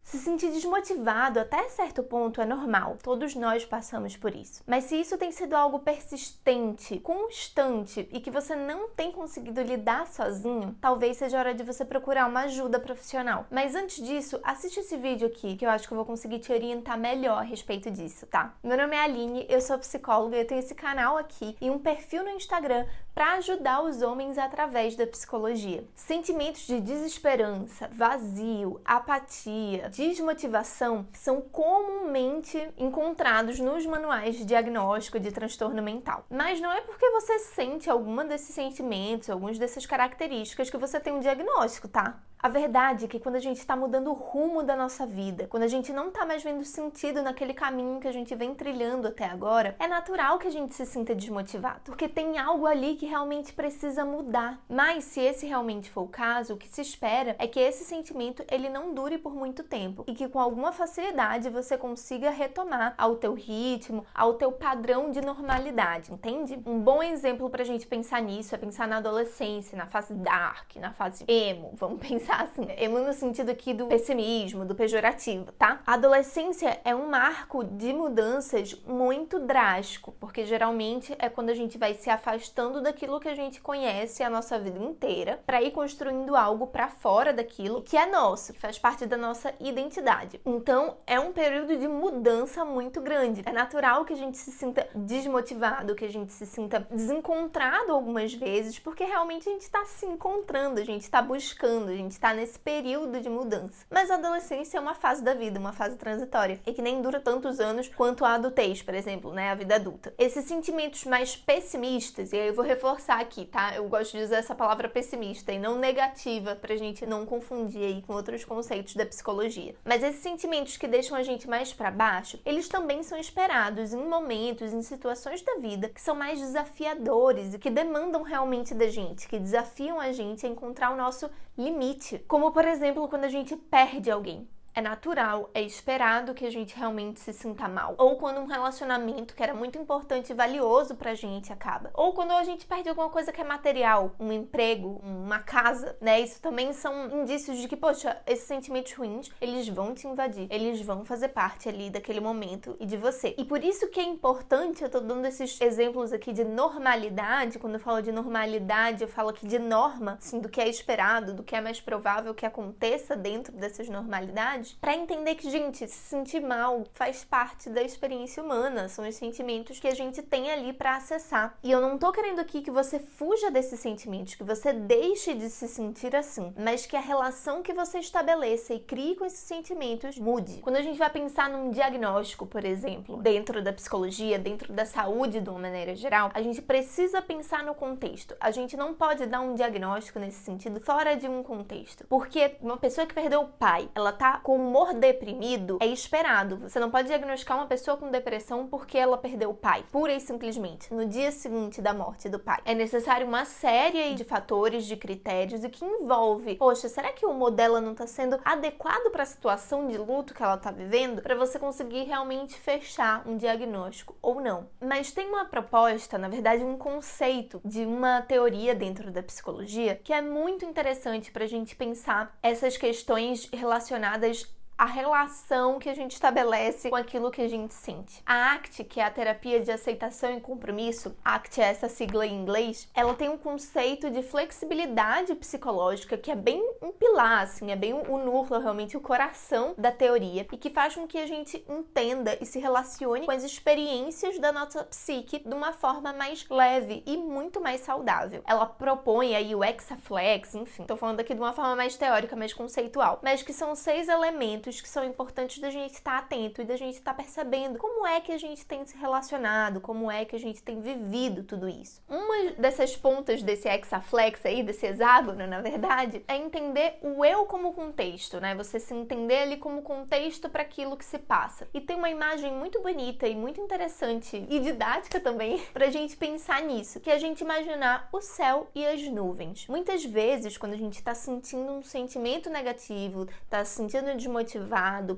Se sentir desmotivado até certo ponto é normal, todos nós passamos por isso. Mas se isso tem sido algo persistente, constante e que você não tem conseguido lidar sozinho, talvez seja hora de você procurar uma ajuda profissional. Mas antes disso, assiste esse vídeo aqui que eu acho que eu vou conseguir te orientar melhor a respeito disso, tá? Meu nome é Aline, eu sou psicóloga e eu tenho esse canal aqui e um perfil no Instagram para ajudar os homens através da psicologia. Sentimentos de desesperança, vazio, apatia, desmotivação são comumente encontrados nos manuais de diagnóstico de transtorno mental. Mas não é porque você sente alguma desses sentimentos, algumas dessas características que você tem um diagnóstico, tá? A verdade é que quando a gente está mudando o rumo da nossa vida, quando a gente não está mais vendo sentido naquele caminho que a gente vem trilhando até agora, é natural que a gente se sinta desmotivado, porque tem algo ali que realmente precisa mudar. Mas se esse realmente for o caso, o que se espera é que esse sentimento ele não dure por muito tempo e que com alguma facilidade você consiga retomar ao teu ritmo, ao teu padrão de normalidade, entende? Um bom exemplo pra gente pensar nisso é pensar na adolescência, na fase dark, na fase emo, vamos pensar assim, emo no sentido aqui do pessimismo, do pejorativo, tá? A adolescência é um marco de mudanças muito drástico, porque geralmente é quando a gente vai se afastando daquilo que a gente conhece a nossa vida inteira, para ir construindo algo para fora daquilo que é nosso, que faz parte da nossa identidade. Então, é um período de mudança muito grande. É natural que a gente se sinta desmotivado, que a gente se sinta desencontrado algumas vezes, porque realmente a gente está se encontrando, a gente está buscando, a gente está nesse período de mudança. Mas a adolescência é uma fase da vida, uma fase transitória, e que nem dura tantos anos quanto a adultez, por exemplo, né, a vida adulta. Esses sentimentos mais pessimistas, e aí eu vou reforçar aqui, tá? Eu gosto de usar essa palavra pessimista e não negativa, pra gente não confundir aí com outros conceitos da psicologia. Mas esses sentimentos que deixam a gente mais pra baixo, eles também são esperados em momentos, em situações da vida que são mais desafiadores e que demandam realmente da gente, que desafiam a gente a encontrar o nosso limite. Como, por exemplo, quando a gente perde alguém. É natural, é esperado que a gente realmente se sinta mal. Ou quando um relacionamento que era muito importante e valioso pra gente acaba. Ou quando a gente perde alguma coisa que é material, um emprego, uma casa, né? Isso também são indícios de que, poxa, esses sentimentos ruins, eles vão te invadir. Eles vão fazer parte ali daquele momento e de você. E por isso que é importante, eu tô dando esses exemplos aqui de normalidade. Quando eu falo de normalidade, eu falo aqui de norma, assim, do que é esperado, do que é mais provável que aconteça dentro dessas normalidades. Para entender que, gente, se sentir mal faz parte da experiência humana, são os sentimentos que a gente tem ali para acessar. E eu não tô querendo aqui que você fuja desses sentimentos, que você deixe de se sentir assim, mas que a relação que você estabeleça e crie com esses sentimentos mude. Quando a gente vai pensar num diagnóstico, por exemplo, dentro da psicologia, dentro da saúde de uma maneira geral, a gente precisa pensar no contexto. A gente não pode dar um diagnóstico nesse sentido fora de um contexto, porque uma pessoa que perdeu o pai, ela tá com humor deprimido, é esperado. Você não pode diagnosticar uma pessoa com depressão porque ela perdeu o pai, pura e simplesmente, no dia seguinte da morte do pai. É necessário uma série de fatores, de critérios e que envolve, poxa, será que o humor dela não está sendo adequado para a situação de luto que ela está vivendo? Para você conseguir realmente fechar um diagnóstico ou não. Mas tem uma proposta, na verdade um conceito de uma teoria dentro da psicologia que é muito interessante para a gente pensar essas questões relacionadas a relação que a gente estabelece com aquilo que a gente sente. A ACT, que é a terapia de aceitação e compromisso, ACT é essa sigla em inglês, ela tem um conceito de flexibilidade psicológica que é bem um pilar, assim, é bem o núcleo, realmente o coração da teoria e que faz com que a gente entenda e se relacione com as experiências da nossa psique de uma forma mais leve e muito mais saudável. Ela propõe aí o Hexaflex, enfim, tô falando aqui de uma forma mais teórica, mais conceitual, mas que são 6 elementos que são importantes da gente estar atento e da gente estar percebendo como é que a gente tem se relacionado, como é que a gente tem vivido tudo isso. Uma dessas pontas desse hexaflex aí, desse hexágono, na verdade, é entender o eu como contexto, né? Você se entender ali como contexto para aquilo que se passa. E tem uma imagem muito bonita e muito interessante e didática também pra gente pensar nisso, que é a gente imaginar o céu e as nuvens. Muitas vezes, quando a gente tá sentindo um sentimento negativo, tá se sentindo desmotivado,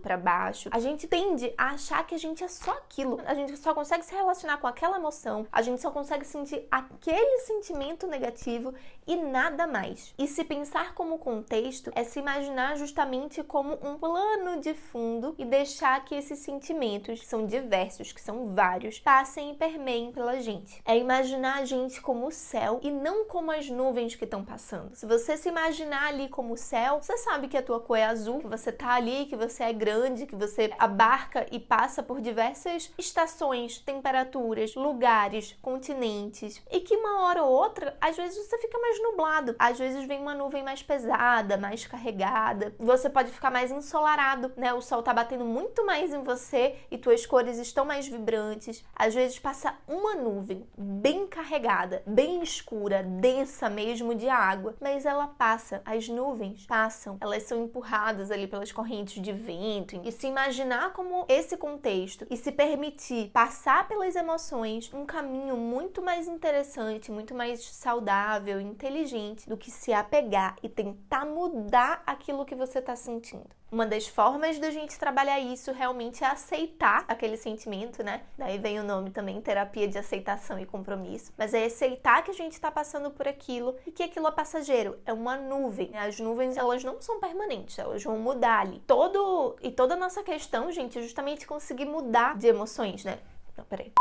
para baixo, a gente tende a achar que a gente é só aquilo. A gente só consegue se relacionar com aquela emoção, a gente só consegue sentir aquele sentimento negativo e nada mais. E se pensar como contexto, é se imaginar justamente como um plano de fundo e deixar que esses sentimentos, que são diversos, que são vários, passem e permeiem pela gente. É imaginar a gente como o céu e não como as nuvens que estão passando. Se você se imaginar ali como o céu, você sabe que a tua cor é azul, que você tá ali, que você é grande, que você abarca e passa por diversas estações, temperaturas, lugares, continentes, e que uma hora ou outra, às vezes você fica mais nublado, às vezes vem uma nuvem mais pesada, mais carregada, você pode ficar mais ensolarado, né? O sol tá batendo muito mais em você e tuas cores estão mais vibrantes. Às vezes passa uma nuvem bem carregada, bem escura, densa mesmo de água, mas ela passa, as nuvens passam, elas são empurradas ali pelas correntes de vento, e se imaginar como esse contexto e se permitir passar pelas emoções, um caminho muito mais interessante, muito mais saudável, inteligente do que se apegar e tentar mudar aquilo que você está sentindo. Uma das formas da gente trabalhar isso realmente é aceitar aquele sentimento, né? Daí vem o nome também, terapia de aceitação e compromisso. Mas é aceitar que a gente está passando por aquilo e que aquilo é passageiro, é uma nuvem. As nuvens, elas não são permanentes, elas vão mudar ali. Toda a nossa questão, gente, é justamente conseguir mudar de emoções, né? Não, peraí.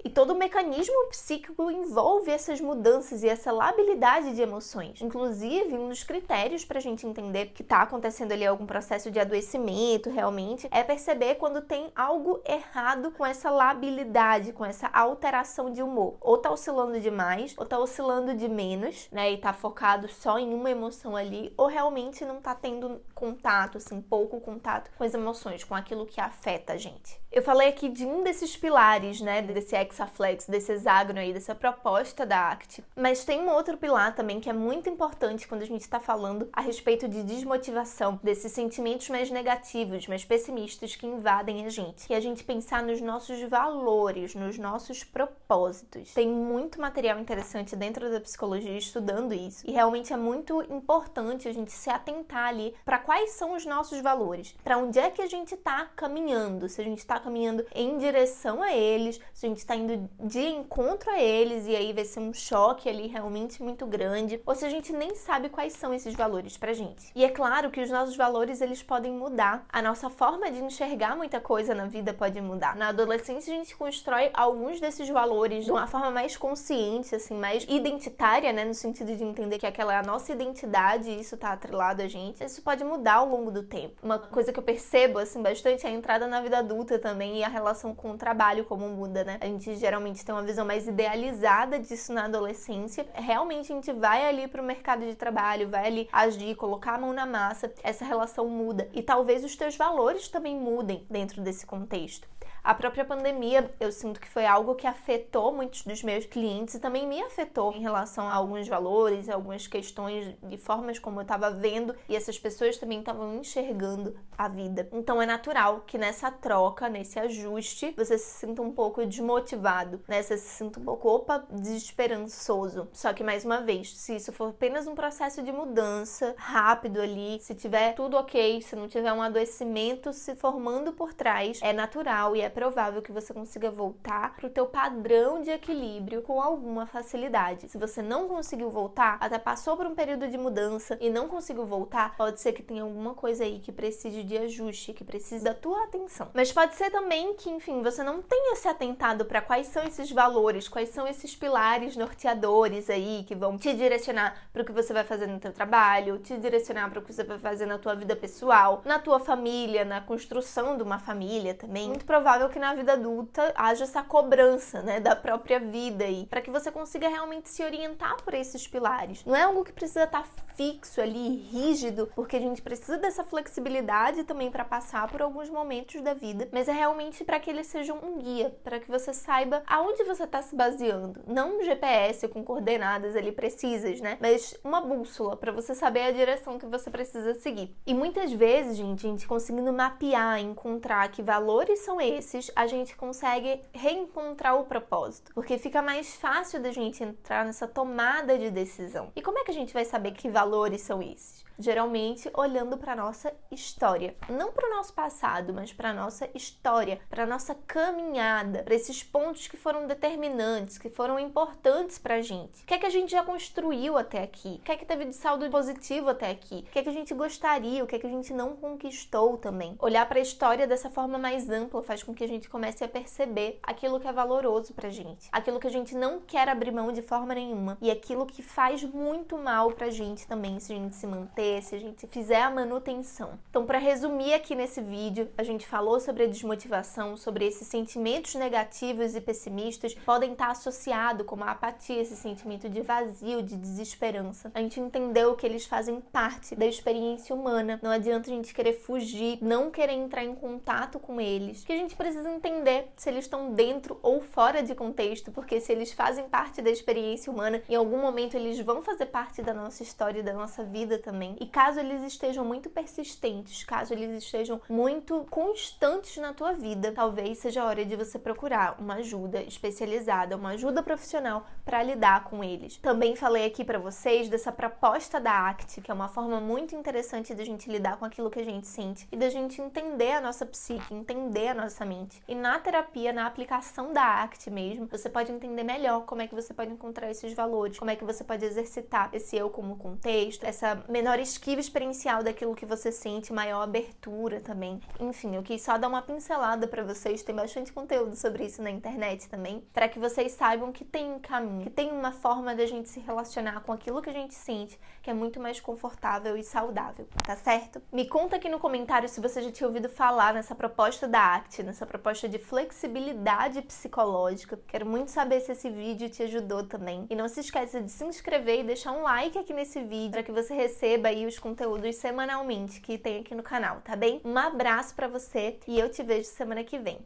E todo o mecanismo psíquico envolve essas mudanças e essa labilidade de emoções. Inclusive, um dos critérios para a gente entender que está acontecendo ali algum processo de adoecimento realmente é perceber quando tem algo errado com essa labilidade, com essa alteração de humor. Ou tá oscilando demais, ou tá oscilando de menos, né? E tá focado só em uma emoção ali, ou realmente não tá tendo contato, assim, pouco contato com as emoções, com aquilo que afeta a gente. Eu falei aqui de um desses pilares, né? Desse Hexaflex, desse hexágono aí, dessa proposta da ACT. Mas tem um outro pilar também que é muito importante quando a gente está falando a respeito de desmotivação, desses sentimentos mais negativos, mais pessimistas que invadem a gente. Que é a gente pensar nos nossos valores, nos nossos propósitos. Tem muito material interessante dentro da psicologia estudando isso. E realmente é muito importante a gente se atentar ali para quais são os nossos valores, para onde é que a gente está caminhando, se a gente está caminhando em direção a eles, se a gente está indo de encontro a eles e aí vai ser um choque ali realmente muito grande, ou se a gente nem sabe quais são esses valores pra gente. E é claro que os nossos valores, eles podem mudar. A nossa forma de enxergar muita coisa na vida pode mudar. Na adolescência, a gente constrói alguns desses valores de uma forma mais consciente, assim, mais identitária, né, no sentido de entender que aquela é a nossa identidade e isso tá atrelado a gente. Isso pode mudar ao longo do tempo. Uma coisa que eu percebo, assim, bastante é a entrada na vida adulta também e a relação com o trabalho, como muda, né? A gente geralmente tem uma visão mais idealizada disso na adolescência. Realmente a gente vai ali pro mercado de trabalho, vai ali agir, colocar a mão na massa, essa relação muda. E talvez os teus valores também mudem dentro desse contexto. A própria pandemia, eu sinto que foi algo que afetou muitos dos meus clientes e também me afetou em relação a alguns valores, algumas questões de formas como eu estava vendo e essas pessoas também estavam enxergando a vida. Então é natural que nessa troca, nesse ajuste, você se sinta um pouco desmotivado, né? Você se sinta um pouco, desesperançoso. Só que, mais uma vez, se isso for apenas um processo de mudança rápido ali, se tiver tudo ok, se não tiver um adoecimento se formando por trás, é natural e é provável que você consiga voltar pro teu padrão de equilíbrio com alguma facilidade. Se você não conseguiu voltar, até passou por um período de mudança e não conseguiu voltar, pode ser que tenha alguma coisa aí que precise de ajuste, que precise da tua atenção. Mas pode ser também que, enfim, você não tenha se atentado para quais são esses valores, quais são esses pilares norteadores aí que vão te direcionar para o que você vai fazer no teu trabalho, te direcionar para o que você vai fazer na tua vida pessoal, na tua família, na construção de uma família também. Muito provável que na vida adulta haja essa cobrança, né, da própria vida aí, para que você consiga realmente se orientar por esses pilares. Não é algo que precisa estar fixo ali, rígido, porque a gente precisa dessa flexibilidade também para passar por alguns momentos da vida, mas é realmente para que eles sejam um guia, para que você saiba aonde você está se baseando. Não um GPS com coordenadas ali precisas, né, mas uma bússola para você saber a direção que você precisa seguir. E muitas vezes, gente, a gente conseguindo mapear, encontrar que valores são esses, a gente consegue reencontrar o propósito, porque fica mais fácil da gente entrar nessa tomada de decisão. E como é que a gente vai saber que valores são esses? geralmente olhando para nossa história, não para o nosso passado, mas para nossa história, para nossa caminhada, para esses pontos que foram determinantes, que foram importantes pra gente. O que é que a gente já construiu até aqui? O que é que teve de saldo positivo até aqui? O que é que a gente gostaria? O que é que a gente não conquistou também? Olhar para a história dessa forma mais ampla faz com que a gente comece a perceber aquilo que é valoroso pra gente, aquilo que a gente não quer abrir mão de forma nenhuma e aquilo que faz muito mal pra gente também, se a gente se manter, se a gente fizer a manutenção. Então, para resumir aqui nesse vídeo, a gente falou sobre a desmotivação, sobre esses sentimentos negativos e pessimistas podem estar associados como a apatia, esse sentimento de vazio, de desesperança. A gente entendeu que eles fazem parte da experiência humana. Não adianta a gente querer fugir, não querer entrar em contato com eles. Que a gente precisa entender se eles estão dentro ou fora de contexto, porque se eles fazem parte da experiência humana, em algum momento eles vão fazer parte da nossa história e da nossa vida também. E caso eles estejam muito persistentes, caso eles estejam muito constantes na tua vida, talvez seja a hora de você procurar uma ajuda especializada, uma ajuda profissional para lidar com eles. Também falei aqui para vocês dessa proposta da ACT, que é uma forma muito interessante da gente lidar com aquilo que a gente sente e da gente entender a nossa psique, entender a nossa mente. E na terapia, na aplicação da ACT mesmo, você pode entender melhor como é que você pode encontrar esses valores, como é que você pode exercitar esse eu como contexto, essa menor esquiva experiencial daquilo que você sente, maior abertura também. Enfim, eu quis só dar uma pincelada para vocês, tem bastante conteúdo sobre isso na internet também, para que vocês saibam que tem um caminho, que tem uma forma da gente se relacionar com aquilo que a gente sente, que é muito mais confortável e saudável, tá certo? Me conta aqui no comentário se você já tinha ouvido falar nessa proposta da ACT, nessa proposta de flexibilidade psicológica. Quero muito saber se esse vídeo te ajudou também. E não se esqueça de se inscrever e deixar um like aqui nesse vídeo para que você receba aí os conteúdos semanalmente que tem aqui no canal, tá bem? Um abraço pra você e eu te vejo semana que vem.